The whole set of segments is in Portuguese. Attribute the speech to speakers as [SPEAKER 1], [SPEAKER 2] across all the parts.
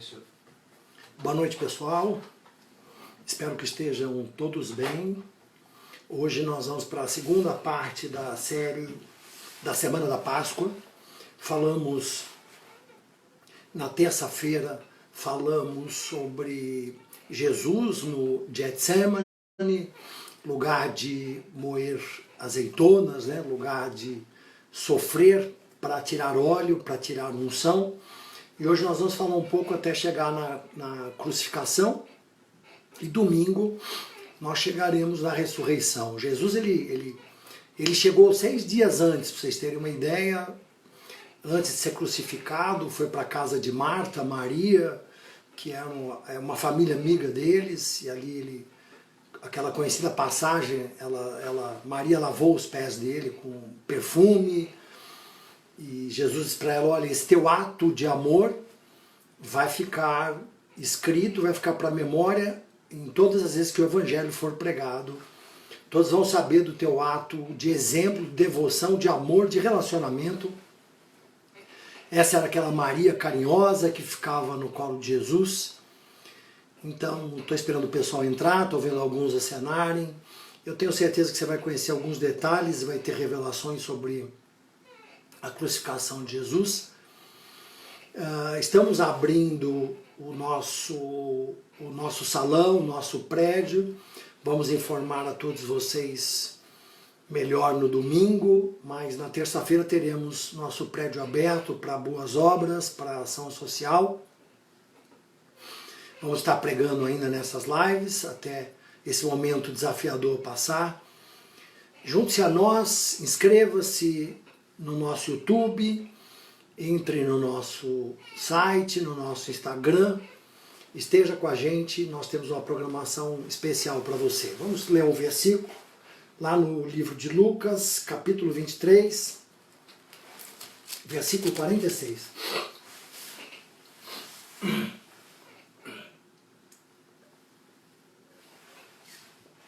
[SPEAKER 1] senhor.
[SPEAKER 2] Boa noite, pessoal. Espero que estejam todos bem. Hoje nós vamos para a segunda parte da série da Semana da Páscoa. Na terça-feira, falamos sobre Jesus no Getsemane, lugar de moer azeitonas, né? Lugar de sofrer para tirar óleo, para tirar unção. E hoje nós vamos falar um pouco até chegar na crucificação. E domingo nós chegaremos na ressurreição. Jesus ele chegou 6 dias antes, para vocês terem uma ideia. Antes de ser crucificado, foi para a casa de Marta, Maria, que é uma família amiga deles, e ali aquela conhecida passagem, Maria lavou os pés dele com perfume, e Jesus disse para ela: olha, esse teu ato de amor vai ficar escrito, vai ficar para a memória em todas as vezes que o evangelho for pregado. Todos vão saber do teu ato de exemplo, de devoção, de amor, de relacionamento. Essa era aquela Maria carinhosa que ficava no colo de Jesus. Então, estou esperando o pessoal entrar, estou vendo alguns acenarem. Eu tenho certeza que você vai conhecer alguns detalhes, vai ter revelações sobre a crucificação de Jesus. Estamos abrindo o nosso salão, o nosso prédio. Vamos informar a todos vocês melhor no domingo, mas na terça-feira teremos nosso prédio aberto para boas obras, para ação social. Vamos estar pregando ainda nessas lives, até esse momento desafiador passar. Junte-se a nós, inscreva-se no nosso YouTube, entre no nosso site, no nosso Instagram, esteja com a gente, nós temos uma programação especial para você. Vamos ler um versículo, lá no livro de Lucas, capítulo 23, versículo 46.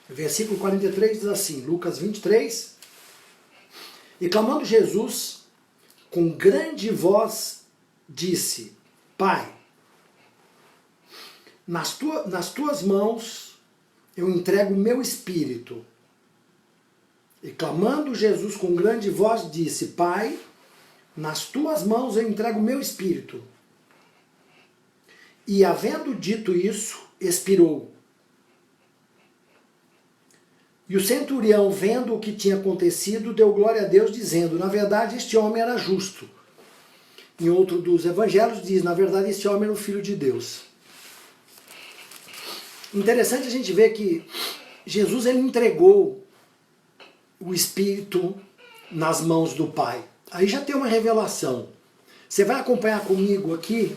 [SPEAKER 2] Versículo 43 diz assim, Lucas 23, e clamando Jesus, com grande voz, disse, Pai, nas tuas mãos eu entrego o meu espírito. E clamando Jesus com grande voz, disse, Pai, nas tuas mãos eu entrego o meu espírito. E havendo dito isso, expirou. E o centurião, vendo o que tinha acontecido, deu glória a Deus, dizendo, na verdade este homem era justo. Em outro dos evangelhos diz, na verdade este homem era o Filho de Deus. Interessante a gente ver que Jesus ele entregou o Espírito nas mãos do Pai. Aí já tem uma revelação. Você vai acompanhar comigo aqui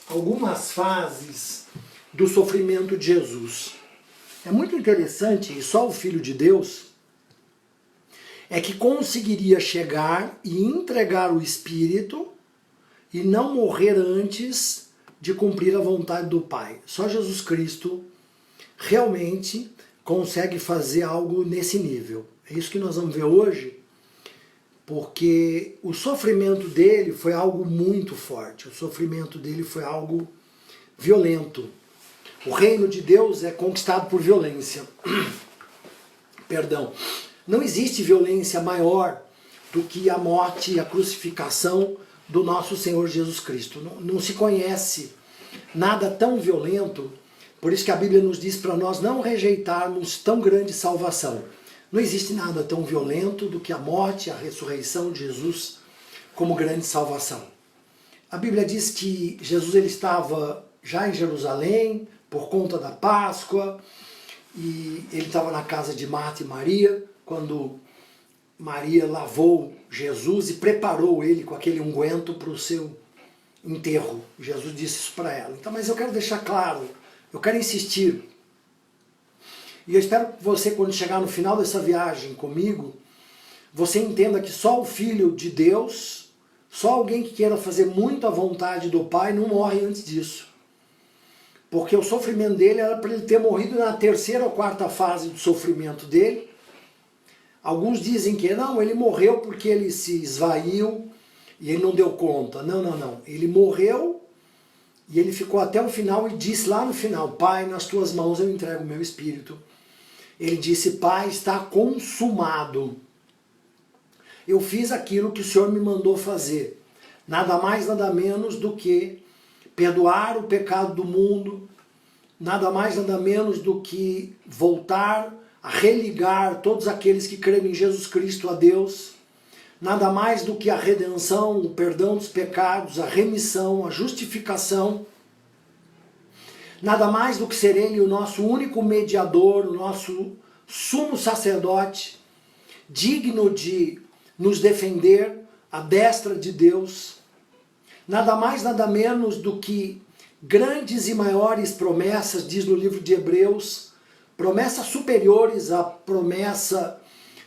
[SPEAKER 2] algumas fases do sofrimento de Jesus. É muito interessante, e só o Filho de Deus é que conseguiria chegar e entregar o Espírito e não morrer antes de cumprir a vontade do Pai. Só Jesus Cristo realmente consegue fazer algo nesse nível. É isso que nós vamos ver hoje, porque o sofrimento dele foi algo muito forte, o sofrimento dele foi algo violento. O reino de Deus é conquistado por violência. Perdão. Não existe violência maior do que a morte e a crucificação do nosso Senhor Jesus Cristo. Não se conhece nada tão violento, por isso que a Bíblia nos diz para nós não rejeitarmos tão grande salvação. Não existe nada tão violento do que a morte e a ressurreição de Jesus como grande salvação. A Bíblia diz que Jesus ele estava já em Jerusalém, por conta da Páscoa, e ele estava na casa de Marta e Maria, quando Maria lavou Jesus e preparou ele com aquele unguento para o seu enterro. Jesus disse isso para ela. Então, mas eu quero deixar claro, eu quero insistir, e eu espero que você, quando chegar no final dessa viagem comigo, você entenda que só o Filho de Deus, só alguém que queira fazer muito a vontade do Pai, não morre antes disso. Porque o sofrimento dele era para ele ter morrido na 3ª ou 4ª fase do sofrimento dele. Alguns dizem que não, ele morreu porque ele se esvaiu, e ele não deu conta. Não, não, não. Ele morreu e ele ficou até o final e disse lá no final: Pai, nas tuas mãos eu entrego o meu espírito. Ele disse: Pai, está consumado. Eu fiz aquilo que o Senhor me mandou fazer. Nada mais, nada menos do que perdoar o pecado do mundo, nada mais, nada menos do que voltar a religar todos aqueles que creem em Jesus Cristo a Deus, nada mais do que a redenção, o perdão dos pecados, a remissão, a justificação, nada mais do que ser Ele o nosso único mediador, o nosso sumo sacerdote, digno de nos defender à destra de Deus, nada mais, nada menos do que grandes e maiores promessas, diz no livro de Hebreus, promessas superiores à promessa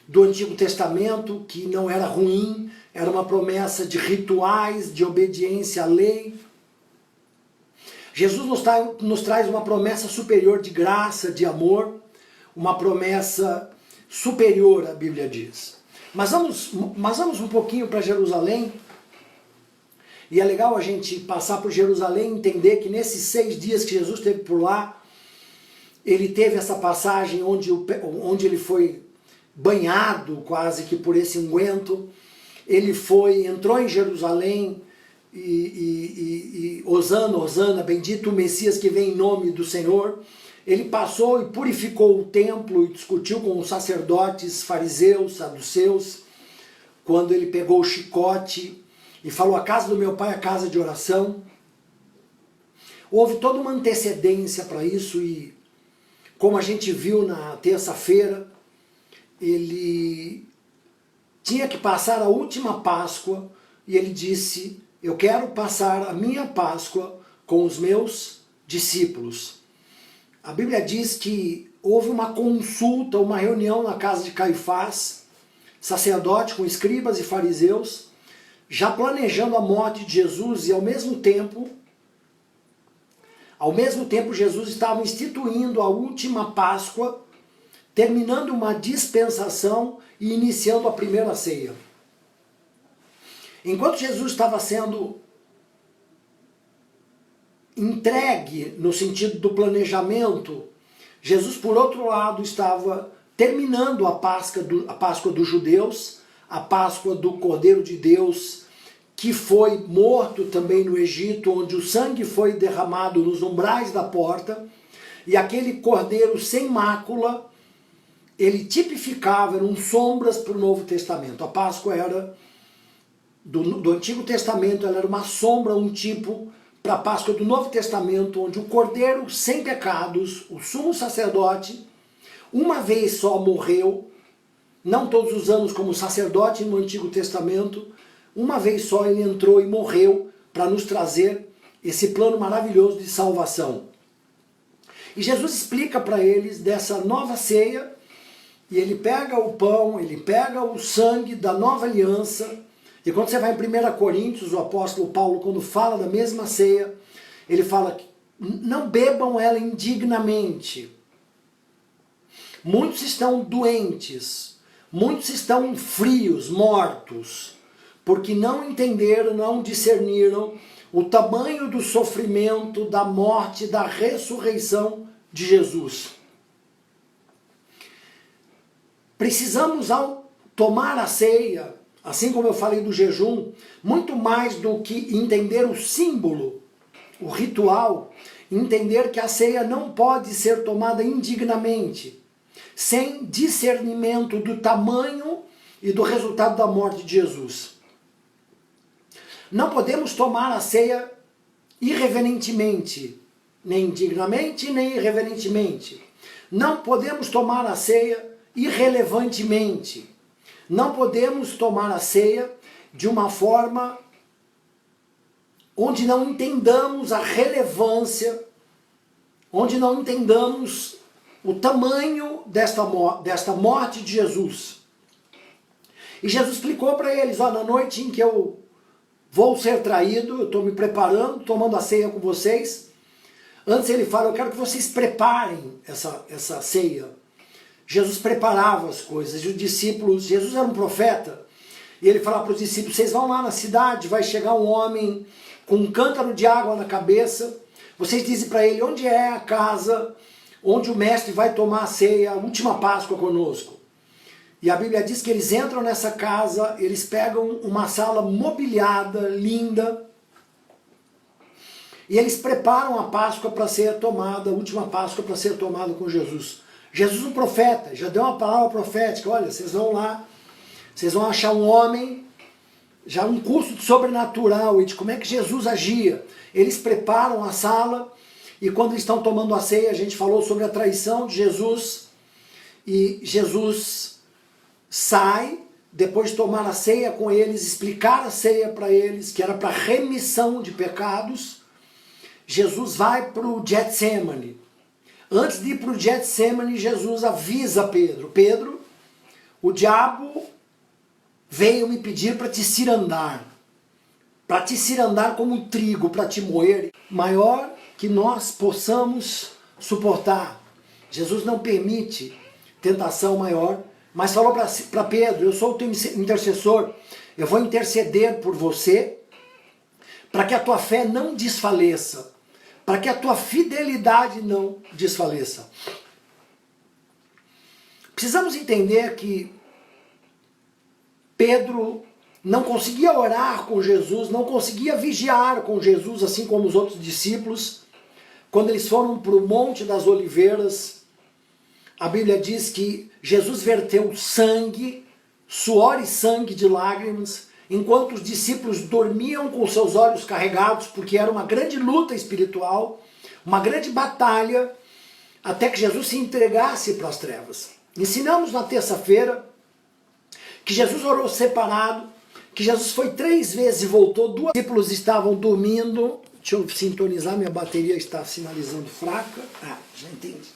[SPEAKER 2] do Antigo Testamento, que não era ruim, era uma promessa de rituais, de obediência à lei. Jesus nos traz uma promessa superior de graça, de amor, uma promessa superior, a Bíblia diz. Mas vamos um pouquinho para Jerusalém. E é legal a gente passar por Jerusalém e entender que nesses 6 dias que Jesus esteve por lá, ele teve essa passagem onde ele foi banhado quase que por esse unguento. Ele entrou em Jerusalém e Hosana, Hosana, bendito o Messias que vem em nome do Senhor. Ele passou e purificou o templo e discutiu com os sacerdotes, fariseus, saduceus, quando ele pegou o chicote e falou: a casa do meu pai é a casa de oração. Houve toda uma antecedência para isso e, como a gente viu na terça-feira, ele tinha que passar a última Páscoa e ele disse: eu quero passar a minha Páscoa com os meus discípulos. A Bíblia diz que houve uma consulta, uma reunião na casa de Caifás, sacerdote com escribas e fariseus, já planejando a morte de Jesus, e ao mesmo tempo Jesus estava instituindo a última Páscoa, terminando uma dispensação e iniciando a primeira ceia. Enquanto Jesus estava sendo entregue no sentido do planejamento, Jesus, por outro lado, estava terminando a Páscoa dos judeus, a Páscoa do Cordeiro de Deus, que foi morto também no Egito, onde o sangue foi derramado nos umbrais da porta, e aquele cordeiro sem mácula, ele tipificava, eram sombras para o Novo Testamento. A Páscoa era, do Antigo Testamento, ela era uma sombra, um tipo, para a Páscoa do Novo Testamento, onde o cordeiro sem pecados, o sumo sacerdote, uma vez só morreu, não todos os anos como sacerdote no Antigo Testamento, uma vez só ele entrou e morreu para nos trazer esse plano maravilhoso de salvação. E Jesus explica para eles dessa nova ceia, e ele pega o pão, ele pega o sangue da nova aliança, e quando você vai em 1 Coríntios, o apóstolo Paulo, quando fala da mesma ceia, ele fala que não bebam ela indignamente. Muitos estão doentes, muitos estão frios, mortos, porque não entenderam, não discerniram o tamanho do sofrimento, da morte, da ressurreição de Jesus. Precisamos, ao tomar a ceia, assim como eu falei do jejum, muito mais do que entender o símbolo, o ritual, entender que a ceia não pode ser tomada indignamente, sem discernimento do tamanho e do resultado da morte de Jesus. Não podemos tomar a ceia irreverentemente, nem indignamente, nem irreverentemente. Não podemos tomar a ceia irrelevantemente. Não podemos tomar a ceia de uma forma onde não entendamos a relevância, onde não entendamos o tamanho desta morte de Jesus. E Jesus explicou para eles: na noite em que eu vou ser traído, eu estou me preparando, tomando a ceia com vocês. Antes ele fala: eu quero que vocês preparem essa ceia. Jesus preparava as coisas, e os discípulos, Jesus era um profeta, E ele fala para os discípulos, vocês vão lá na cidade, vai chegar um homem com um cântaro de água na cabeça, vocês dizem para ele onde é a casa onde o mestre vai tomar a ceia, a última Páscoa conosco. E a Bíblia diz que eles entram nessa casa, eles pegam uma sala mobiliada, linda, e eles preparam a Páscoa para ser tomada, a última Páscoa para ser tomada com Jesus. Jesus, um profeta, já deu uma palavra profética, olha, vocês vão lá, vocês vão achar um homem, já um curso de sobrenatural e de como é que Jesus agia. Eles preparam a sala e quando eles estão tomando a ceia, a gente falou sobre a traição de Jesus e Jesus sai, depois de tomar a ceia com eles, explicar a ceia para eles, que era para remissão de pecados. Jesus vai para o Getsemane. Antes de ir para o Getsemane, Jesus avisa Pedro, Pedro, o diabo veio me pedir para te cirandar como um trigo, para te moer, maior que nós possamos suportar. Jesus não permite tentação maior, mas falou para Pedro, eu sou o teu intercessor, eu vou interceder por você, para que a tua fé não desfaleça, para que a tua fidelidade não desfaleça. Precisamos entender que Pedro não conseguia orar com Jesus, não conseguia vigiar com Jesus, assim como os outros discípulos. Quando eles foram para o Monte das Oliveiras, a Bíblia diz que Jesus verteu sangue, suor e sangue de lágrimas, enquanto os discípulos dormiam com seus olhos carregados, porque era uma grande luta espiritual, uma grande batalha, até que Jesus se entregasse para as trevas. Ensinamos na terça-feira que Jesus orou separado, que Jesus foi 3 vezes e voltou, 2 discípulos estavam dormindo. Deixa eu sintonizar, minha bateria está sinalizando fraca. Já entendi.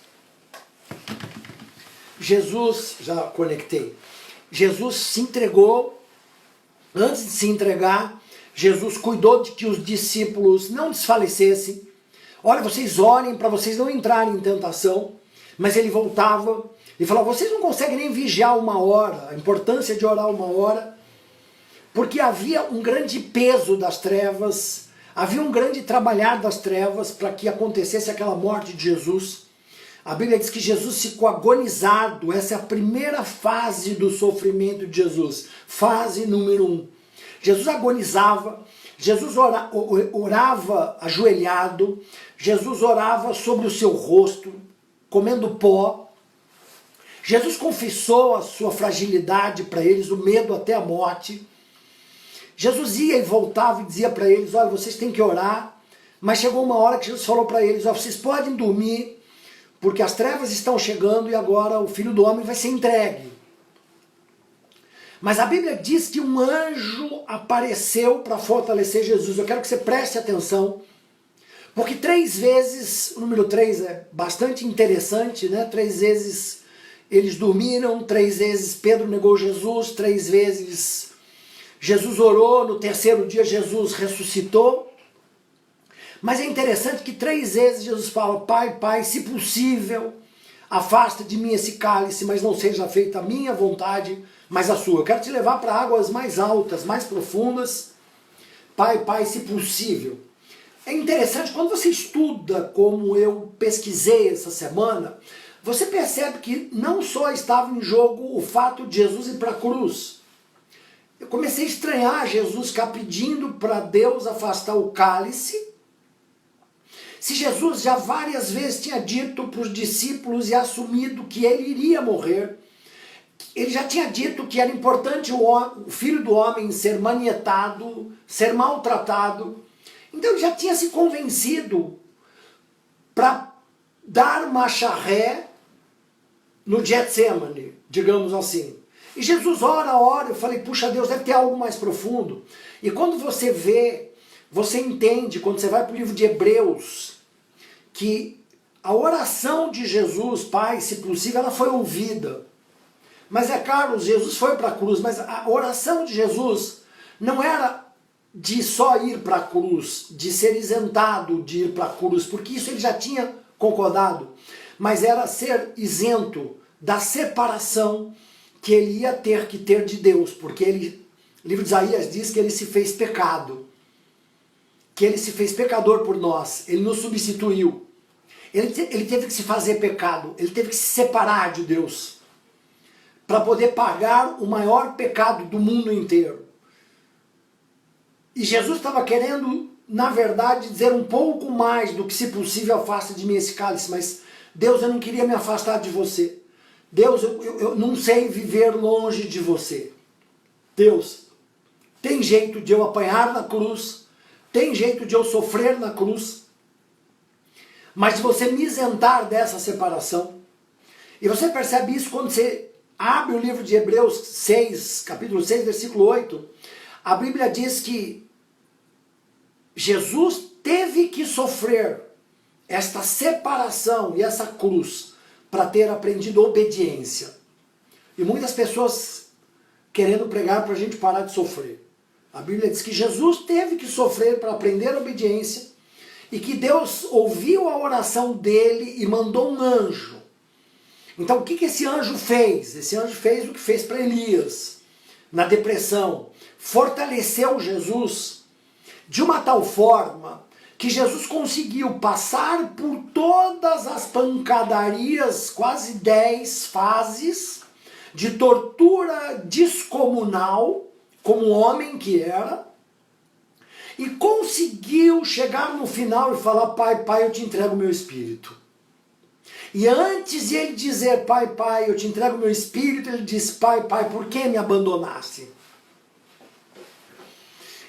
[SPEAKER 2] Jesus, já conectei. Jesus se entregou. Antes de se entregar, Jesus cuidou de que os discípulos não desfalecessem. Olha, vocês orem para vocês não entrarem em tentação. Mas ele voltava e falava, vocês não conseguem nem vigiar 1 hora, a importância de orar 1 hora, porque havia um grande peso das trevas, havia um grande trabalhar das trevas para que acontecesse aquela morte de Jesus. A Bíblia diz que Jesus ficou agonizado, essa é a primeira fase do sofrimento de Jesus, fase número 1. Jesus agonizava, Jesus orava ajoelhado, Jesus orava sobre o seu rosto, comendo pó. Jesus confessou a sua fragilidade para eles, o medo até a morte. Jesus ia e voltava e dizia para eles, olha, vocês têm que orar. Mas chegou uma hora que Jesus falou para eles, olha, vocês podem dormir, porque as trevas estão chegando e agora o Filho do Homem vai ser entregue. Mas a Bíblia diz que um anjo apareceu para fortalecer Jesus. Eu quero que você preste atenção, porque 3 vezes, o número 3 é bastante interessante, né? 3 vezes eles dormiram, 3 vezes Pedro negou Jesus, 3 vezes Jesus orou, no 3º dia Jesus ressuscitou. Mas é interessante que 3 vezes Jesus fala, Pai, Pai, se possível, afasta de mim esse cálice, mas não seja feita a minha vontade, mas a sua. Eu quero te levar para águas mais altas, mais profundas. Pai, Pai, se possível. É interessante, quando você estuda como eu pesquisei essa semana, você percebe que não só estava em jogo o fato de Jesus ir para a cruz. Eu comecei a estranhar Jesus ficar pedindo para Deus afastar o cálice, se Jesus já várias vezes tinha dito para os discípulos e assumido que ele iria morrer. Ele já tinha dito que era importante o Filho do Homem ser manietado, ser maltratado. Então ele já tinha se convencido para dar marcha ré no Getsemane, digamos assim. E Jesus ora, eu falei, puxa Deus, deve ter algo mais profundo. E quando você vê, você entende, quando você vai para o livro de Hebreus, que a oração de Jesus, Pai, se possível, ela foi ouvida. Mas é claro, Jesus foi para a cruz, mas a oração de Jesus não era de só ir para a cruz, de ser isentado de ir para a cruz, porque isso ele já tinha concordado, mas era ser isento da separação que ele ia ter que ter de Deus, porque ele O livro de Isaías diz que ele se fez pecado, que ele se fez pecador por nós, ele nos substituiu. Ele teve que se fazer pecado, ele teve que se separar de Deus, para poder pagar o maior pecado do mundo inteiro. E Jesus estava querendo, na verdade, dizer um pouco mais do que, se possível, afaste de mim esse cálice, mas Deus, eu não queria me afastar de você. Deus, eu não sei viver longe de você. Deus, tem jeito de eu apanhar na cruz, tem jeito de eu sofrer na cruz, mas se você me isentar dessa separação, e você percebe isso quando você abre o livro de Hebreus 6, capítulo 6, versículo 8, a Bíblia diz que Jesus teve que sofrer esta separação e essa cruz para ter aprendido obediência. E muitas pessoas querendo pregar para a gente parar de sofrer. A Bíblia diz que Jesus teve que sofrer para aprender a obediência e que Deus ouviu a oração dele e mandou um anjo. Então o que esse anjo fez? Esse anjo fez o que fez para Elias na depressão. Fortaleceu Jesus de uma tal forma que Jesus conseguiu passar por todas as pancadarias, quase 10 fases de tortura descomunal, como homem que era, e conseguiu chegar no final e falar: Pai, Pai, eu te entrego o meu espírito. E antes de ele dizer: Pai, Pai, eu te entrego o meu espírito, ele diz: Pai, Pai, por que me abandonaste?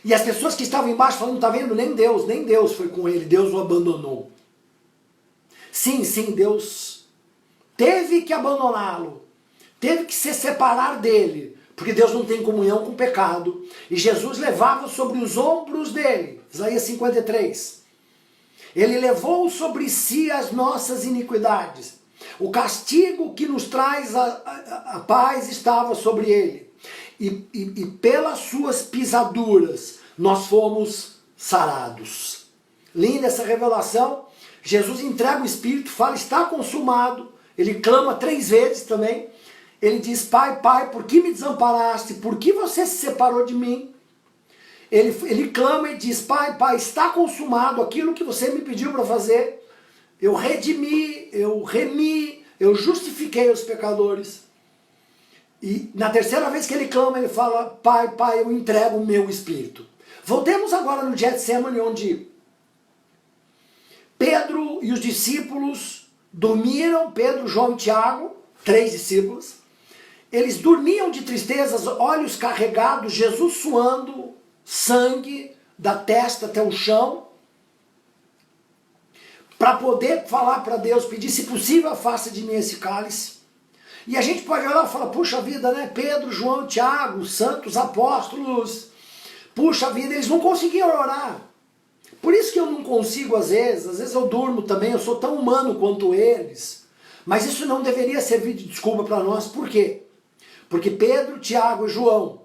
[SPEAKER 2] E as pessoas que estavam embaixo falando: tá vendo? Nem Deus foi com ele, Deus o abandonou. Sim, Deus teve que abandoná-lo, teve que se separar dele, porque Deus não tem comunhão com o pecado. E Jesus levava sobre os ombros dele, Isaías 53. Ele levou sobre si as nossas iniquidades. O castigo que nos traz a paz estava sobre ele. E pelas suas pisaduras nós fomos sarados. Linda essa revelação. Jesus entrega o Espírito, fala: está consumado. Ele clama 3 vezes também. Ele diz: Pai, Pai, por que me desamparaste? Por que você se separou de mim? Ele clama e diz: Pai, Pai, está consumado aquilo que você me pediu para fazer. Eu redimi, eu remi, eu justifiquei os pecadores. E na terceira vez que ele clama, ele fala: Pai, Pai, eu entrego o meu espírito. Voltemos agora no Getsemane, onde Pedro e os discípulos dormiram, Pedro, João e Tiago, 3 discípulos. Eles dormiam de tristezas, olhos carregados, Jesus suando, sangue da testa até o chão, para poder falar para Deus, pedir: se possível, afasta de mim esse cálice. E a gente pode olhar e falar: puxa vida, né? Pedro, João, Tiago, santos apóstolos, puxa vida, eles não conseguiam orar. Por isso que eu não consigo às vezes eu durmo também, eu sou tão humano quanto eles. Mas isso não deveria servir de desculpa para nós. Por quê? Porque Pedro, Tiago e João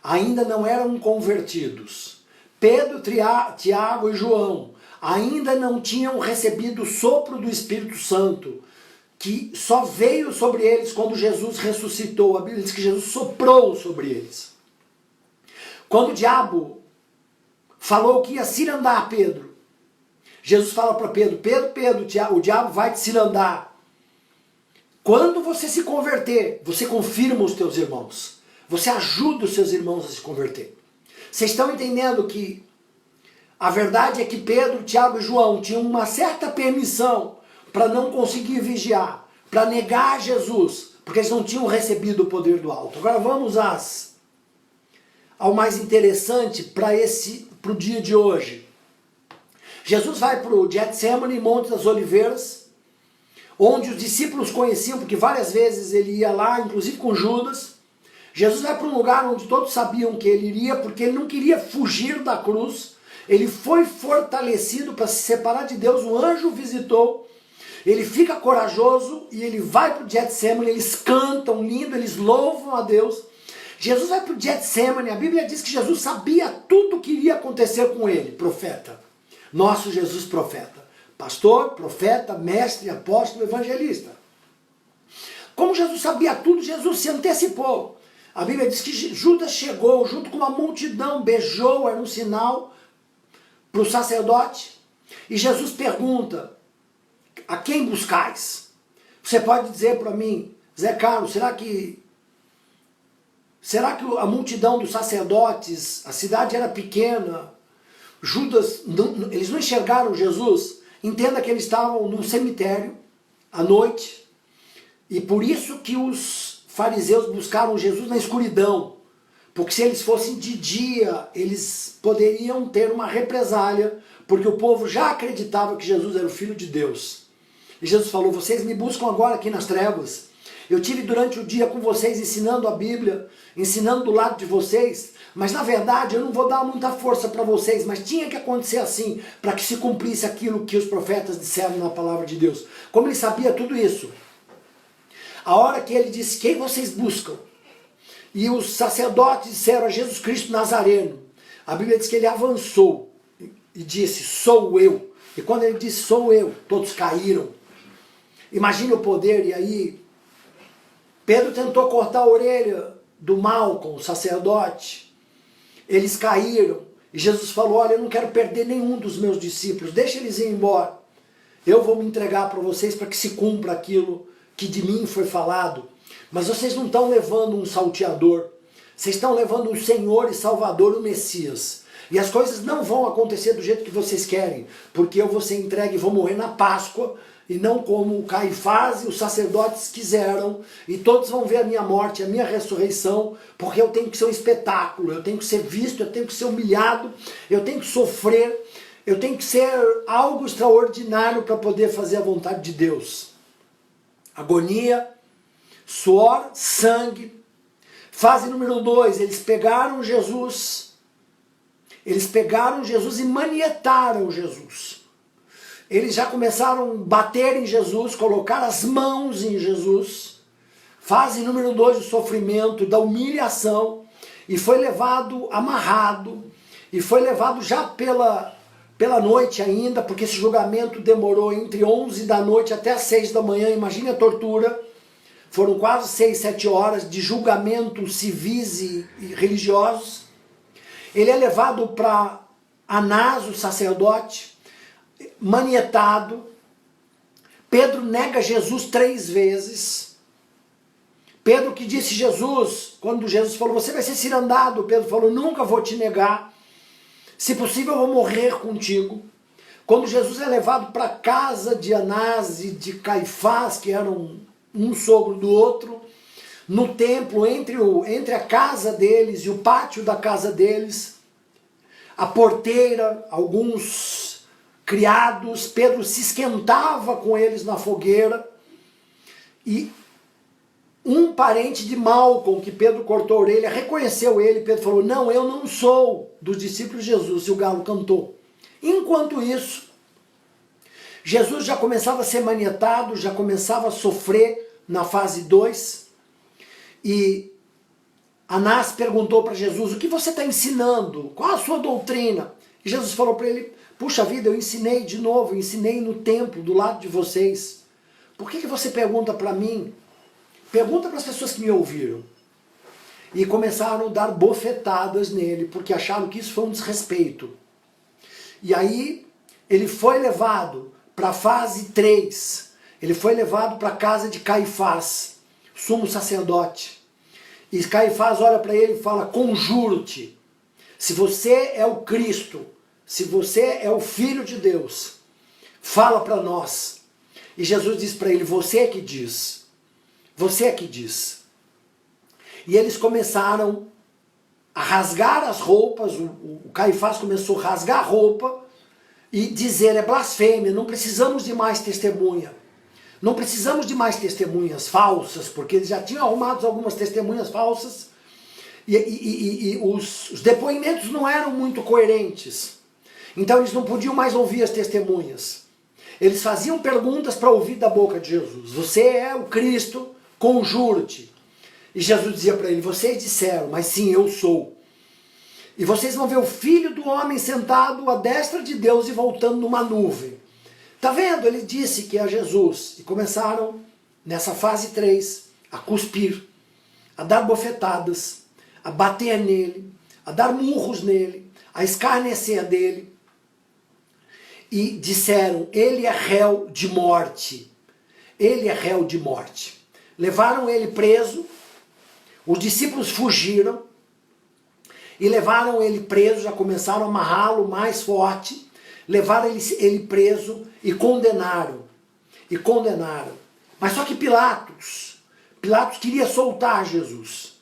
[SPEAKER 2] ainda não eram convertidos. Pedro, Tiago e João ainda não tinham recebido o sopro do Espírito Santo, que só veio sobre eles quando Jesus ressuscitou. A Bíblia diz que Jesus soprou sobre eles. Quando o diabo falou que ia cirandar Pedro, Jesus fala para Pedro: Pedro, o diabo vai te cirandar. Quando você se converter, você confirma os teus irmãos. Você ajuda os seus irmãos a se converter. Vocês estão entendendo que a verdade é que Pedro, Tiago e João tinham uma certa permissão para não conseguir vigiar, para negar Jesus, porque eles não tinham recebido o poder do alto. Agora vamos ao mais interessante para o dia de hoje. Jesus vai para o Getsemane, Monte das Oliveiras, onde os discípulos conheciam, porque várias vezes ele ia lá, inclusive com Judas. Jesus vai para um lugar onde todos sabiam que ele iria, porque ele não queria fugir da cruz. Ele foi fortalecido para se separar de Deus, o anjo visitou, ele fica corajoso e ele vai para o Getsemane, eles cantam lindo, eles louvam a Deus. Jesus vai para o Getsemane, a Bíblia diz que Jesus sabia tudo o que iria acontecer com ele, profeta. Nosso Jesus profeta. Pastor, profeta, mestre, apóstolo, evangelista. Como Jesus sabia tudo, Jesus se antecipou. A Bíblia diz que Judas chegou junto com uma multidão, beijou, era um sinal para o sacerdote. E Jesus pergunta, a quem buscais? Você pode dizer para mim, Zé Carlos, será que a multidão dos sacerdotes, a cidade era pequena, Judas, eles não enxergaram Jesus? Entenda que eles estavam num cemitério, à noite, e por isso que os fariseus buscaram Jesus na escuridão, porque se eles fossem de dia, eles poderiam ter uma represália, porque o povo já acreditava que Jesus era o Filho de Deus. E Jesus falou, vocês me buscam agora aqui nas trevas. Eu tive durante o dia com vocês ensinando a Bíblia, ensinando do lado de vocês, mas na verdade eu não vou dar muita força para vocês, mas tinha que acontecer assim, para que se cumprisse aquilo que os profetas disseram na palavra de Deus. Como ele sabia tudo isso? A hora que ele disse, quem vocês buscam? E os sacerdotes disseram a Jesus Cristo Nazareno. A Bíblia diz que ele avançou e disse, sou eu. E quando ele disse, sou eu, todos caíram. Imagine o poder, e aí Pedro tentou cortar a orelha do Malcom, o sacerdote. Eles caíram. E Jesus falou, olha, eu não quero perder nenhum dos meus discípulos, deixa eles ir embora. Eu vou me entregar para vocês para que se cumpra aquilo que de mim foi falado. Mas vocês não estão levando um salteador, vocês estão levando um Senhor e Salvador, o Messias. E as coisas não vão acontecer do jeito que vocês querem, porque eu vou ser entregue e vou morrer na Páscoa, e não como o Caifás e os sacerdotes quiseram, e todos vão ver a minha morte, a minha ressurreição, porque eu tenho que ser um espetáculo, eu tenho que ser visto, eu tenho que ser humilhado, eu tenho que sofrer, eu tenho que ser algo extraordinário para poder fazer a vontade de Deus. Agonia, suor, sangue. Fase número 2, eles pegaram Jesus e manietaram Jesus. Eles já começaram a bater em Jesus, colocar as mãos em Jesus. Fase número 2, o sofrimento, da humilhação. E foi levado amarrado. E foi levado já pela noite ainda, porque esse julgamento demorou entre 11 da noite até as 6 da manhã. Imagine a tortura. Foram quase 6, 7 horas de julgamentos civis e religiosos. Ele é levado para Anás, o sacerdote, manietado. Pedro nega Jesus 3 vezes. Pedro que disse Jesus, quando Jesus falou, você vai ser cirandado, Pedro falou, nunca vou te negar. Se possível eu vou morrer contigo. Quando Jesus é levado para a casa de Anás e de Caifás, que eram um sogro do outro, no templo, entre a casa deles e o pátio da casa deles, a porteira, alguns criados, Pedro se esquentava com eles na fogueira, e um parente de Malcom, que Pedro cortou a orelha, reconheceu ele. Pedro falou, não, eu não sou dos discípulos de Jesus, e o galo cantou. Enquanto isso, Jesus já começava a ser manietado, já começava a sofrer na fase 2, e Anás perguntou para Jesus, o que você está ensinando? Qual a sua doutrina? E Jesus falou para ele, puxa vida, eu ensinei de novo, eu ensinei no templo, do lado de vocês. Por que você pergunta para mim? Pergunta para as pessoas que me ouviram. E começaram a dar bofetadas nele, porque acharam que isso foi um desrespeito. E aí, ele foi levado para a fase 3. Ele foi levado para a casa de Caifás, sumo sacerdote. E Caifás olha para ele e fala, conjuro-te, se você é o Cristo, se você é o Filho de Deus, fala para nós. E Jesus diz para ele, você é que diz. Você é que diz. E eles começaram a rasgar as roupas, o Caifás começou a rasgar a roupa e dizer, é blasfêmia, não precisamos de mais testemunha. Não precisamos de mais testemunhas falsas, porque eles já tinham arrumado algumas testemunhas falsas, e os depoimentos não eram muito coerentes. Então eles não podiam mais ouvir as testemunhas. Eles faziam perguntas para ouvir da boca de Jesus. Você é o Cristo, conjuro-te. E Jesus dizia para ele, vocês disseram, mas sim, eu sou. E vocês vão ver o Filho do Homem sentado à destra de Deus e voltando numa nuvem. Tá vendo? Ele disse que é Jesus. E começaram, nessa fase 3, a cuspir, a dar bofetadas, a bater nele, a dar murros nele, a escarnecer dele. E disseram, ele é réu de morte. Ele é réu de morte. Levaram ele preso, os discípulos fugiram e levaram ele preso, já começaram a amarrá-lo mais forte, levaram ele preso e condenaram. Mas só que Pilatos queria soltar Jesus.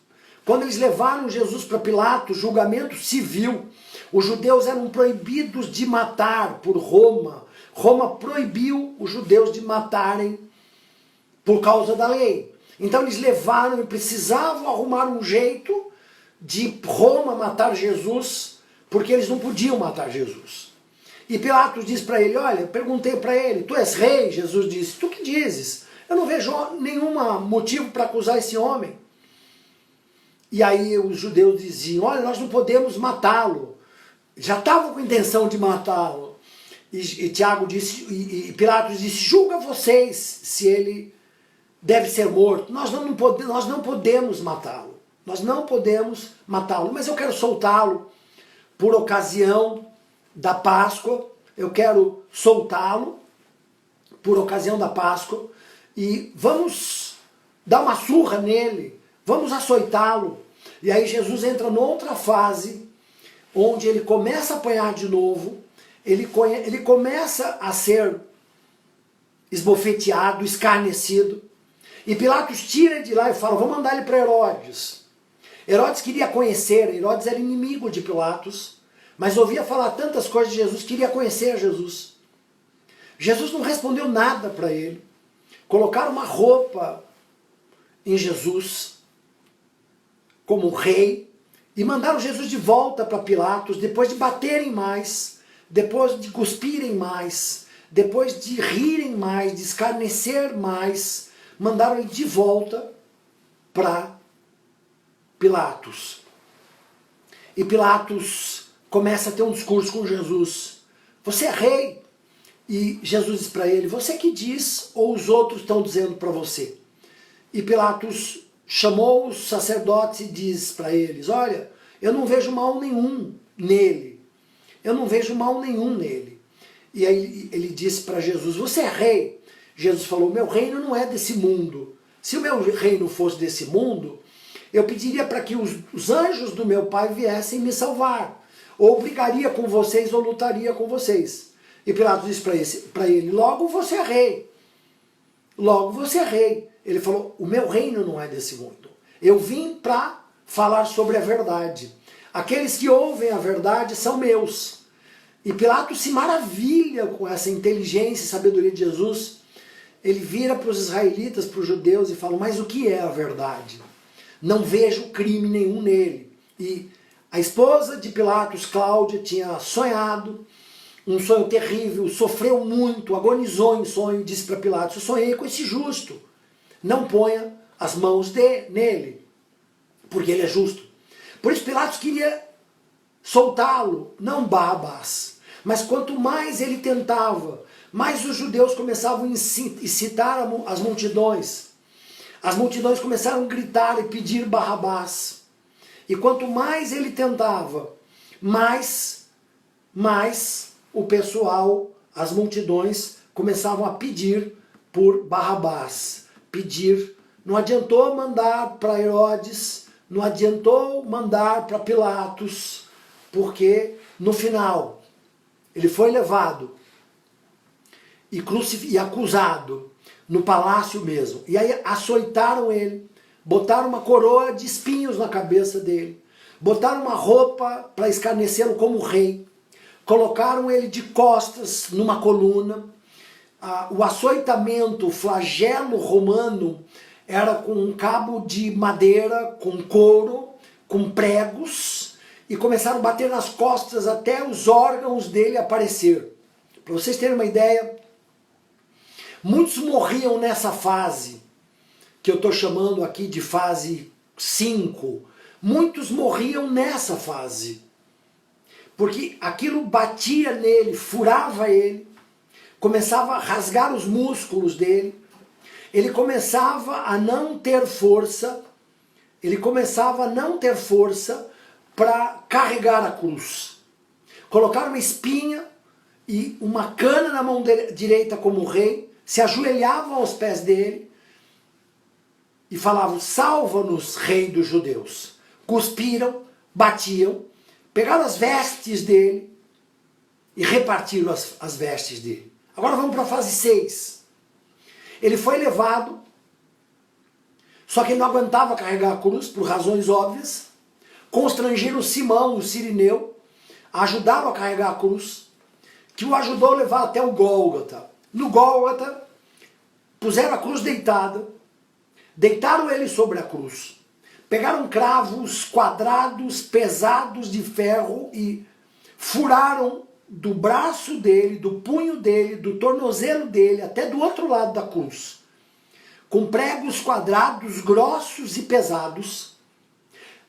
[SPEAKER 2] Quando eles levaram Jesus para Pilatos, julgamento civil, os judeus eram proibidos de matar por Roma. Roma proibiu os judeus de matarem por causa da lei. Então eles levaram e precisavam arrumar um jeito de Roma matar Jesus, porque eles não podiam matar Jesus. E Pilatos disse para ele, olha, eu perguntei para ele, tu és rei? Jesus disse, tu que dizes? Eu não vejo nenhum motivo para acusar esse homem. E aí os judeus diziam, olha, nós não podemos matá-lo. Já estavam com intenção de matá-lo. E Tiago disse, e Pilatos disse, julga vocês se ele deve ser morto. Nós não podemos matá-lo. Nós não podemos matá-lo. Mas eu quero soltá-lo por ocasião da Páscoa. Eu quero soltá-lo por ocasião da Páscoa. E vamos dar uma surra nele. Vamos açoitá-lo. E aí Jesus entra noutra fase, onde ele começa a apanhar de novo, ele começa a ser esbofeteado, escarnecido, e Pilatos tira ele de lá e fala, vou mandar ele para Herodes. Herodes queria conhecer, Herodes era inimigo de Pilatos, mas ouvia falar tantas coisas de Jesus, queria conhecer Jesus. Jesus não respondeu nada para ele, colocaram uma roupa em Jesus, como rei, e mandaram Jesus de volta para Pilatos, depois de baterem mais, depois de cuspirem mais, depois de rirem mais, de escarnecer mais, mandaram ele de volta para Pilatos. E Pilatos começa a ter um discurso com Jesus. Você é rei? E Jesus diz para ele, você que diz ou os outros estão dizendo para você? E Pilatos chamou os sacerdotes e diz para eles, olha, eu não vejo mal nenhum nele. Eu não vejo mal nenhum nele. E aí ele disse para Jesus, você é rei? Jesus falou, meu reino não é desse mundo. Se o meu reino fosse desse mundo, eu pediria para que os anjos do meu pai viessem me salvar. Ou brigaria com vocês, ou lutaria com vocês. E Pilatos disse para ele, logo você é rei. Logo você é rei. Ele falou, o meu reino não é desse mundo. Eu vim para falar sobre a verdade. Aqueles que ouvem a verdade são meus. E Pilatos se maravilha com essa inteligência e sabedoria de Jesus. Ele vira para os israelitas, para os judeus e fala, mas o que é a verdade? Não vejo crime nenhum nele. E a esposa de Pilatos, Cláudia, tinha sonhado um sonho terrível, sofreu muito, agonizou em sonho e disse para Pilatos, eu sonhei com esse justo. Não ponha as mãos nele, porque ele é justo. Por isso Pilatos queria soltá-lo, não Barrabás. Mas quanto mais ele tentava, mais os judeus começavam a incitar as multidões. As multidões começaram a gritar e pedir Barrabás. E quanto mais ele tentava, mais o pessoal, as multidões, começavam a pedir por Barrabás. Pedir. Não adiantou mandar para Herodes, não adiantou mandar para Pilatos, porque no final ele foi levado e acusado no palácio mesmo. E aí açoitaram ele, botaram uma coroa de espinhos na cabeça dele, botaram uma roupa para escarnecê-lo como rei, colocaram ele de costas numa coluna. O açoitamento, o flagelo romano, era com um cabo de madeira, com couro, com pregos, e começaram a bater nas costas até os órgãos dele aparecer. Para vocês terem uma ideia, muitos morriam nessa fase, que eu estou chamando aqui de fase 5. Muitos morriam nessa fase, porque aquilo batia nele, furava ele, começava a rasgar os músculos dele, ele começava a não ter força, ele começava a não ter força para carregar a cruz. Colocaram uma espinha e uma cana na mão direita como rei, se ajoelhavam aos pés dele e falavam: salva-nos, rei dos judeus. Cuspiram, batiam, pegaram as vestes dele e repartiram as vestes dele. Agora vamos para a fase 6. Ele foi levado, só que ele não aguentava carregar a cruz, por razões óbvias. Constrangiram Simão, o sirineu, ajudaram a carregar a cruz, que o ajudou a levar até o Gólgota. No Gólgota, puseram a cruz deitada, deitaram ele sobre a cruz, pegaram cravos quadrados, pesados de ferro e furaram do braço dele, do punho dele, do tornozelo dele, até do outro lado da cruz, com pregos quadrados, grossos e pesados.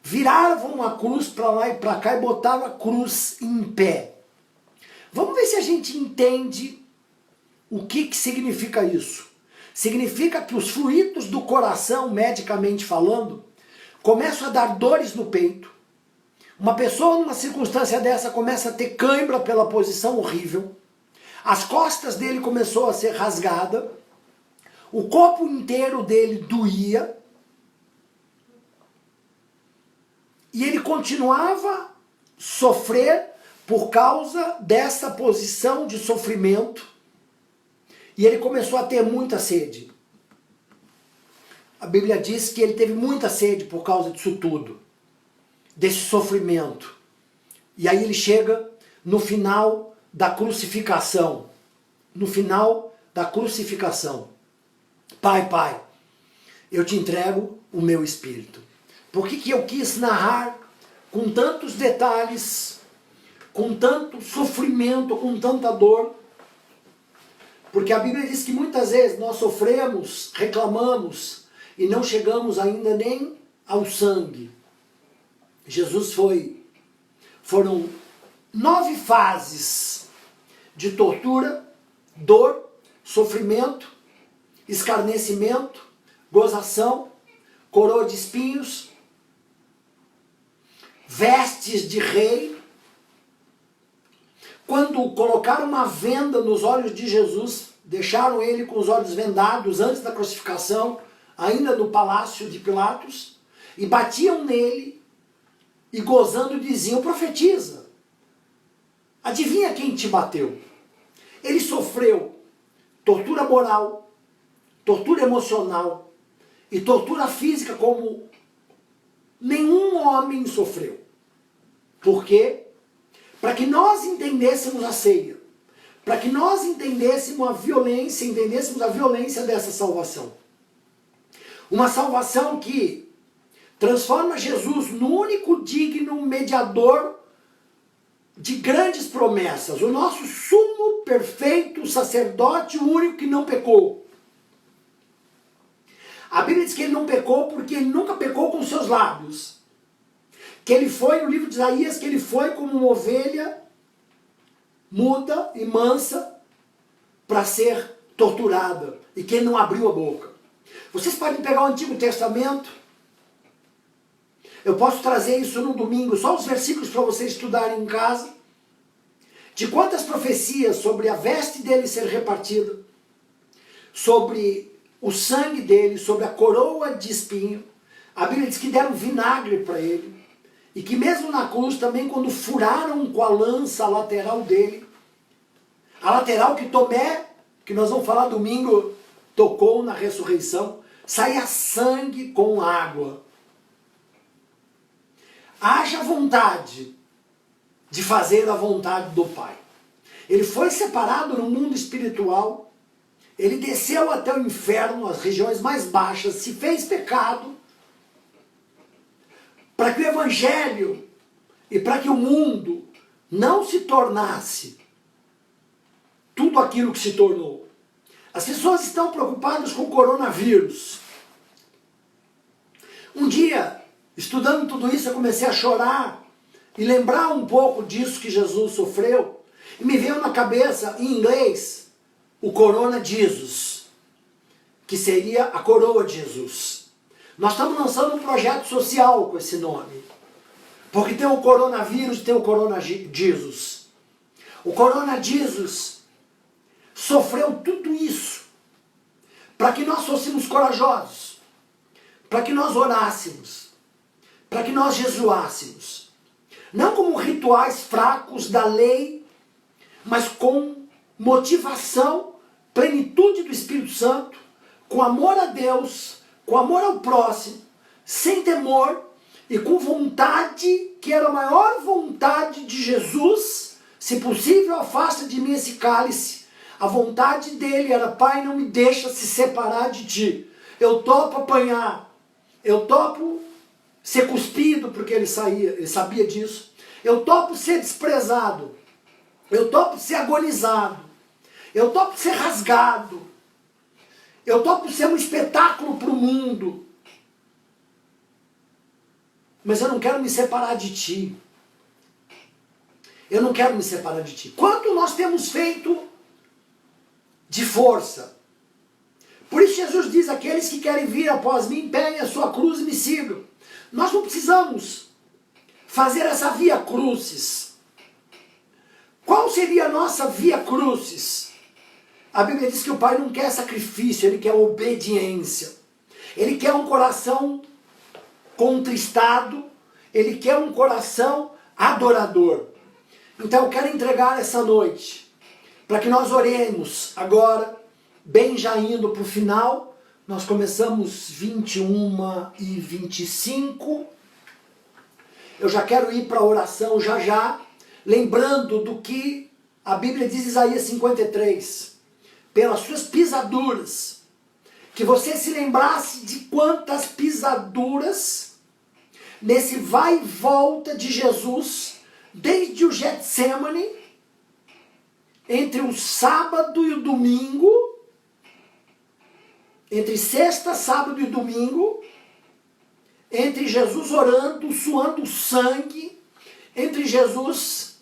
[SPEAKER 2] Viravam a cruz para lá e para cá e botavam a cruz em pé. Vamos ver se a gente entende o que significa isso. Significa que os fluidos do coração, medicamente falando, começam a dar dores no peito. Uma pessoa numa circunstância dessa começa a ter cãibra pela posição horrível. As costas dele começou a ser rasgada. O corpo inteiro dele doía. E ele continuava a sofrer por causa dessa posição de sofrimento. E ele começou a ter muita sede. A Bíblia diz que ele teve muita sede por causa disso tudo, desse sofrimento. E aí ele chega no final da crucificação. No final da crucificação. Pai, eu te entrego o meu espírito. Por que eu quis narrar com tantos detalhes, com tanto sofrimento, com tanta dor? Porque a Bíblia diz que muitas vezes nós sofremos, reclamamos e não chegamos ainda nem ao sangue. Jesus foram 9 fases de tortura, dor, sofrimento, escarnecimento, gozação, coroa de espinhos, vestes de rei. Quando colocaram uma venda nos olhos de Jesus, deixaram ele com os olhos vendados antes da crucificação, ainda no palácio de Pilatos, e batiam nele e gozando diziam: profetiza, adivinha quem te bateu? Ele sofreu tortura moral, tortura emocional e tortura física como nenhum homem sofreu. Por quê? Para que nós entendêssemos a ceia, para que nós entendêssemos a violência dessa salvação. Uma salvação que transforma Jesus no único digno mediador de grandes promessas, o nosso sumo perfeito sacerdote, o único que não pecou. A Bíblia diz que ele não pecou porque ele nunca pecou com seus lábios. Que ele foi, no livro de Isaías, que ele foi como uma ovelha muda e mansa para ser torturada. E que ele não abriu a boca. Vocês podem pegar o Antigo Testamento. Eu posso trazer isso no domingo, só os versículos para vocês estudarem em casa. De quantas profecias sobre a veste dele ser repartida, sobre o sangue dele, sobre a coroa de espinho. A Bíblia diz que deram vinagre para ele. E que mesmo na cruz também, quando furaram com a lança a lateral dele, a lateral que Tomé, que nós vamos falar domingo, tocou na ressurreição, saía sangue com água. Haja vontade de fazer a vontade do Pai. Ele foi separado no mundo espiritual, ele desceu até o inferno, as regiões mais baixas, se fez pecado, para que o Evangelho e para que o mundo não se tornasse tudo aquilo que se tornou. As pessoas estão preocupadas com o coronavírus. Um dia, estudando tudo isso, eu comecei a chorar e lembrar um pouco disso que Jesus sofreu. E me veio na cabeça, em inglês, o Corona Jesus, que seria a coroa de Jesus. Nós estamos lançando um projeto social com esse nome. Porque tem o coronavírus e tem o Corona Jesus. O Corona Jesus sofreu tudo isso para que nós fôssemos corajosos, para que nós orássemos, para que nós jejuássemos. Não como rituais fracos da lei, mas com motivação, plenitude do Espírito Santo, com amor a Deus, com amor ao próximo, sem temor e com vontade, que era a maior vontade de Jesus. Se possível, afasta de mim esse cálice. A vontade dele era: Pai, não me deixa se separar de ti. Eu topo apanhar, eu topo ser cuspido, porque ele sabia disso. Eu topo ser desprezado, eu topo ser agonizado, eu topo ser rasgado, eu topo ser um espetáculo para o mundo. Mas eu não quero me separar de ti. Eu não quero me separar de ti. Quanto nós temos feito de força. Por isso Jesus diz: aqueles que querem vir após mim, peguem a sua cruz e me sigam. Nós não precisamos fazer essa via crucis. Qual seria a nossa via crucis? A Bíblia diz que o Pai não quer sacrifício, Ele quer obediência. Ele quer um coração contristado, Ele quer um coração adorador. Então eu quero entregar essa noite, para que nós oremos agora, bem já indo para o final. Nós começamos 21h25. Eu já quero ir para a oração já, lembrando do que a Bíblia diz em Isaías 53. Pelas suas pisaduras, que você se lembrasse de quantas pisaduras nesse vai e volta de Jesus, desde o Getsemane, entre o sábado e o domingo, entre sexta, sábado e domingo, entre Jesus orando, suando sangue, entre Jesus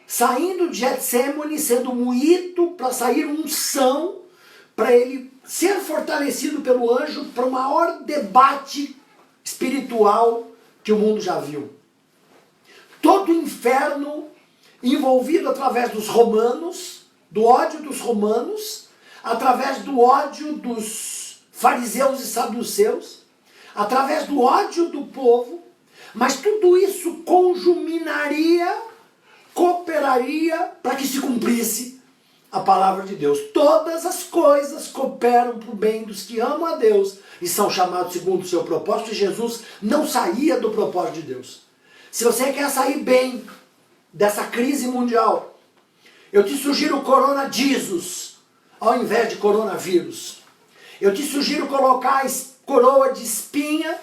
[SPEAKER 2] saindo de Getsemane, sendo moído para sair unção, para ele ser fortalecido pelo anjo, para o maior debate espiritual que o mundo já viu. Todo o inferno envolvido através dos romanos, do ódio dos romanos, através do ódio dos fariseus e saduceus, através do ódio do povo, mas tudo isso conjuminaria, cooperaria para que se cumprisse a palavra de Deus. Todas as coisas cooperam para o bem dos que amam a Deus e são chamados segundo o seu propósito. E Jesus não saía do propósito de Deus. Se você quer sair bem dessa crise mundial, eu te sugiro Corona Jesus ao invés de coronavírus. Eu te sugiro colocar a coroa de espinha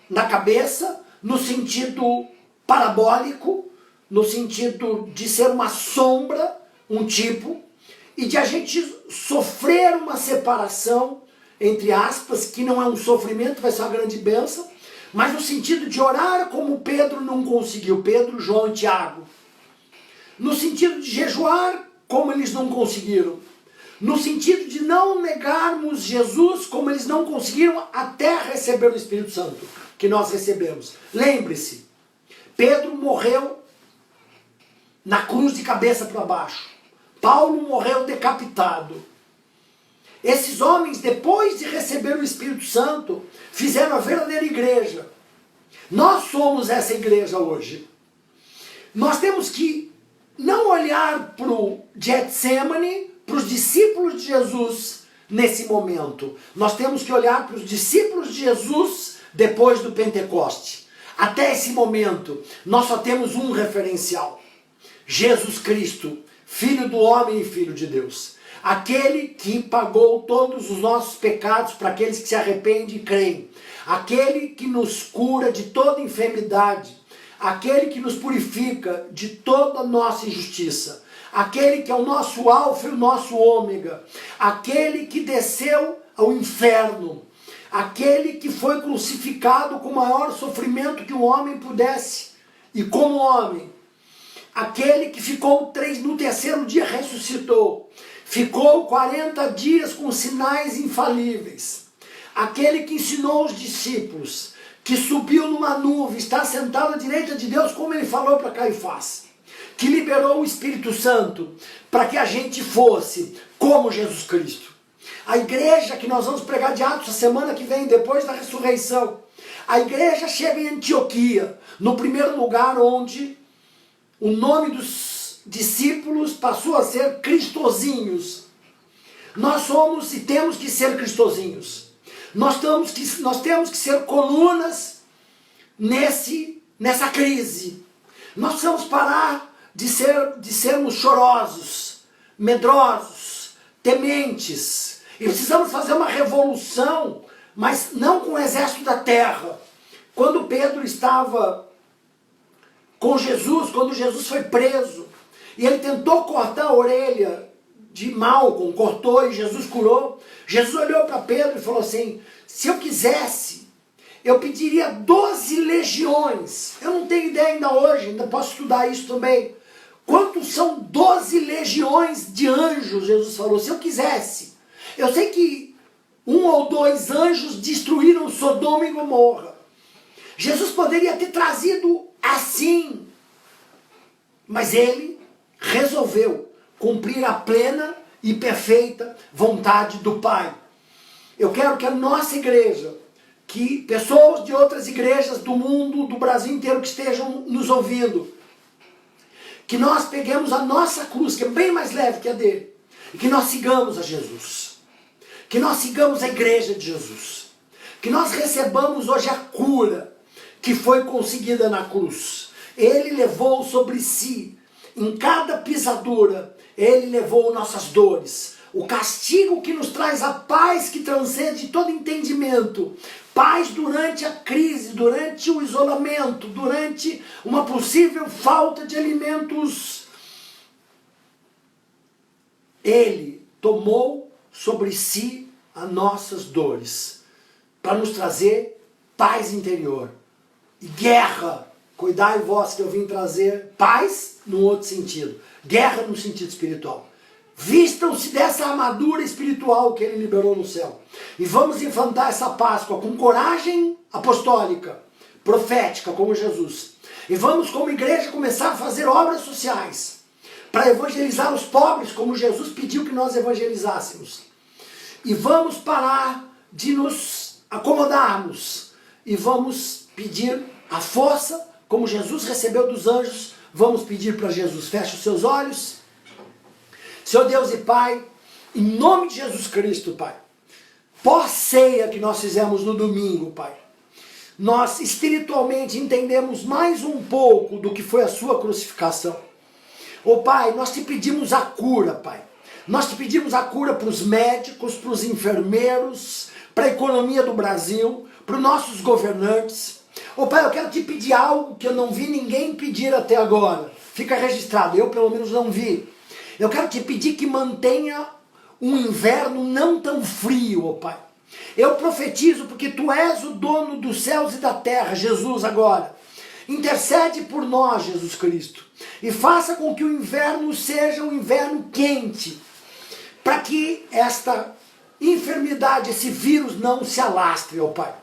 [SPEAKER 2] na cabeça, no sentido parabólico, no sentido de ser uma sombra, um tipo, e de a gente sofrer uma separação, entre aspas, que não é um sofrimento, vai ser uma grande bênção, mas no sentido de orar como Pedro não conseguiu, Pedro, João e Tiago. No sentido de jejuar como eles não conseguiram. No sentido de não negarmos Jesus como eles não conseguiram até receber o Espírito Santo, que nós recebemos. Lembre-se, Pedro morreu na cruz de cabeça para baixo. Paulo morreu decapitado. Esses homens, depois de receber o Espírito Santo, fizeram a verdadeira igreja. Nós somos essa igreja hoje. Nós temos que não olhar para o Getsemane, para os discípulos de Jesus nesse momento. Nós temos que olhar para os discípulos de Jesus depois do Pentecoste. Até esse momento, nós só temos um referencial: Jesus Cristo, Filho do homem e Filho de Deus. Aquele que pagou todos os nossos pecados para aqueles que se arrependem e creem. Aquele que nos cura de toda enfermidade. Aquele que nos purifica de toda nossa injustiça. Aquele que é o nosso alfa e o nosso ômega. Aquele que desceu ao inferno. Aquele que foi crucificado com o maior sofrimento que um homem pudesse. E como homem. Aquele que ficou no terceiro dia ressuscitou. Ficou 40 dias com sinais infalíveis. aquele que ensinou os discípulos, que subiu numa nuvem, está sentado à direita de Deus, como ele falou para Caifás, que liberou o Espírito Santo para que a gente fosse como Jesus Cristo. A igreja que nós vamos pregar de Atos a semana que vem, depois da ressurreição, a igreja chega em Antioquia, no primeiro lugar onde o nome dos discípulos passou a ser cristozinhos. Nós somos e temos que ser cristozinhos. Nós temos que ser colunas nessa crise. Nós precisamos parar de sermos chorosos, medrosos, tementes. E precisamos fazer uma revolução, mas não com o exército da terra. Quando Pedro estava com Jesus, quando Jesus foi preso, e ele tentou cortar a orelha de Malcom, cortou e Jesus curou. Jesus olhou para Pedro e falou assim: se eu quisesse, eu pediria 12 legiões. Eu não tenho ideia ainda hoje, ainda posso estudar isso também. Quantos são 12 legiões de anjos? Jesus falou, se eu quisesse. Eu sei que 1 ou 2 anjos destruíram Sodoma e Gomorra. Jesus poderia ter trazido assim, mas ele resolveu cumprir a plena e perfeita vontade do Pai. Eu quero que a nossa igreja, que pessoas de outras igrejas do mundo, do Brasil inteiro que estejam nos ouvindo, que nós peguemos a nossa cruz, que é bem mais leve que a dele, e que nós sigamos a Jesus. Que nós sigamos a igreja de Jesus. Que nós recebamos hoje a cura que foi conseguida na cruz. Ele levou sobre si, em cada pisadura, ele levou nossas dores. O castigo que nos traz a paz que transcende todo entendimento. Paz durante a crise, durante o isolamento, durante uma possível falta de alimentos. Ele tomou sobre si as nossas dores, para nos trazer paz interior. E guerra, cuidai vós que eu vim trazer paz no outro sentido, guerra no sentido espiritual. Vistam-se dessa armadura espiritual que ele liberou no céu. E vamos enfrentar essa Páscoa com coragem apostólica, profética, como Jesus. E vamos, como igreja, começar a fazer obras sociais, para evangelizar os pobres, como Jesus pediu que nós evangelizássemos. E vamos parar de nos acomodarmos. E vamos pedir a força, como Jesus recebeu dos anjos. Vamos pedir para Jesus. Feche os seus olhos. Senhor Deus e Pai, em nome de Jesus Cristo, Pai, pós-ceia que nós fizemos no domingo, Pai, nós espiritualmente entendemos mais um pouco do que foi a sua crucificação. Ô Pai, nós te pedimos a cura, Pai. Nós te pedimos a cura para os médicos, para os enfermeiros, para a economia do Brasil, para os nossos governantes. Ô Pai, eu quero te pedir algo que eu não vi ninguém pedir até agora. Fica registrado, eu pelo menos não vi. Eu quero te pedir que mantenha um inverno não tão frio, ó Pai. Eu profetizo porque Tu és o dono dos céus e da terra, Jesus, agora. Intercede por nós, Jesus Cristo. E faça com que o inverno seja um inverno quente, para que esta enfermidade, esse vírus não se alastre, ó Pai.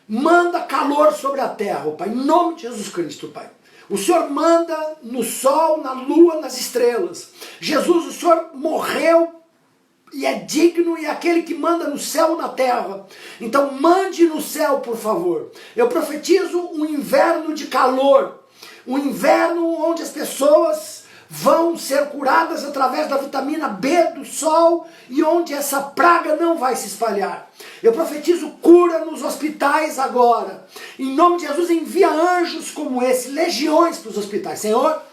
[SPEAKER 2] Manda calor sobre a terra, ó Pai, em nome de Jesus Cristo, Pai. O Senhor manda no sol, na lua, nas estrelas. Jesus, o Senhor morreu e é digno e é aquele que manda no céu e na terra. Então mande no céu, por favor. Eu profetizo um inverno de calor. Um inverno onde as pessoas vão ser curadas através da vitamina B do sol e onde essa praga não vai se espalhar. Eu profetizo cura nos hospitais agora. Em nome de Jesus, envia anjos como esse, legiões para os hospitais. Senhor,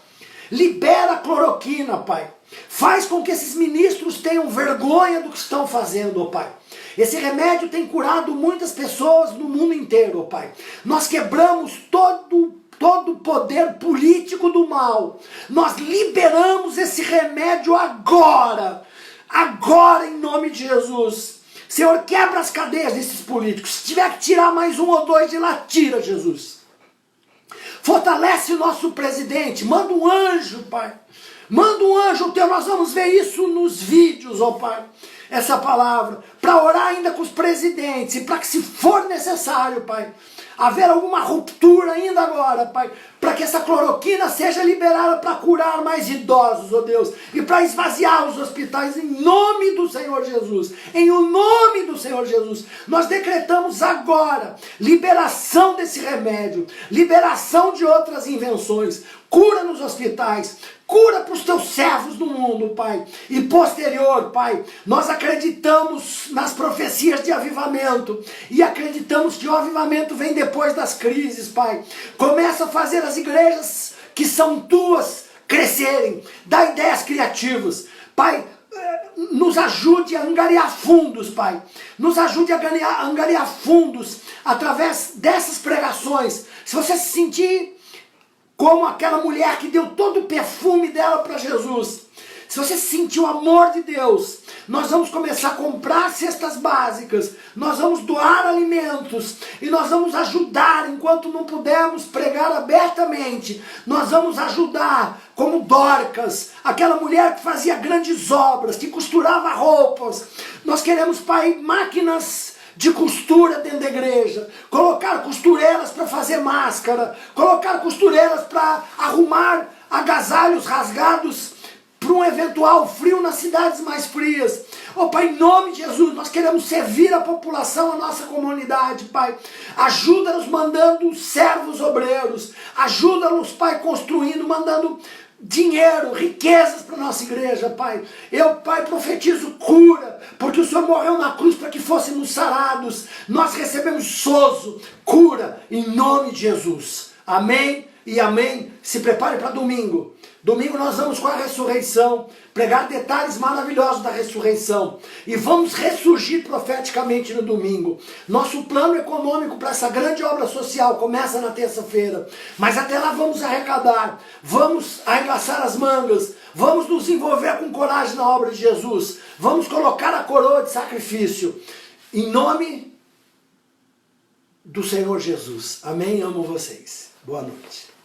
[SPEAKER 2] libera a cloroquina, Pai. Faz com que esses ministros tenham vergonha do que estão fazendo, ó Pai. Esse remédio tem curado muitas pessoas no mundo inteiro, ó Pai. Nós quebramos todo o poder político do mal. Nós liberamos esse remédio agora. Agora, em nome de Jesus. Senhor, quebra as cadeias desses políticos. Se tiver que tirar mais 1 ou 2 de lá, tira, Jesus. Fortalece o nosso presidente. Manda um anjo, Pai. Manda um anjo teu. Nós vamos ver isso nos vídeos, ó Pai. essa palavra, para orar ainda com os presidentes, e para que, se for necessário, Pai, haver alguma ruptura ainda agora, Pai, para que essa cloroquina seja liberada para curar mais idosos, ó Deus, e para esvaziar os hospitais, em nome do Senhor Jesus. Em o nome do Senhor Jesus, nós decretamos agora liberação desse remédio, liberação de outras invenções, cura nos hospitais, cura para os teus servos do mundo, Pai. E posterior, Pai, nós acreditamos nas profecias de avivamento e acreditamos que o avivamento vem depois das crises, Pai. Começa a fazer as igrejas que são tuas crescerem, dá ideias criativas, Pai. Nos ajude a angariar fundos, Pai. Nos ajude a angariar fundos através dessas pregações. Se você se sentir como aquela mulher que deu todo o perfume dela para Jesus, se você sentiu o amor de Deus, nós vamos começar a comprar cestas básicas, nós vamos doar alimentos e nós vamos ajudar enquanto não pudermos pregar abertamente. Nós vamos ajudar como Dorcas, aquela mulher que fazia grandes obras, que costurava roupas. Nós queremos, Pai, máquinas de costura dentro da igreja, colocar costureiras para fazer máscara, colocar costureiras para arrumar agasalhos rasgados para um eventual frio nas cidades mais frias. Oh, Pai, em nome de Jesus, nós queremos servir a população, a nossa comunidade, Pai. Ajuda-nos mandando servos obreiros, ajuda-nos, Pai, construindo, mandando dinheiro, riquezas para a nossa igreja, Pai. Eu, Pai, profetizo cura, porque o Senhor morreu na cruz para que fôssemos sarados. Nós recebemos sozo, cura, em nome de Jesus. Amém e amém. Se prepare para domingo. Domingo nós vamos com a ressurreição, pregar detalhes maravilhosos da ressurreição. E vamos ressurgir profeticamente no domingo. Nosso plano econômico para essa grande obra social começa na terça-feira. Mas até lá vamos arrecadar, vamos arregaçar as mangas, vamos nos envolver com coragem na obra de Jesus. Vamos colocar a coroa de sacrifício. Em nome do Senhor Jesus. Amém? Amo vocês. Boa noite.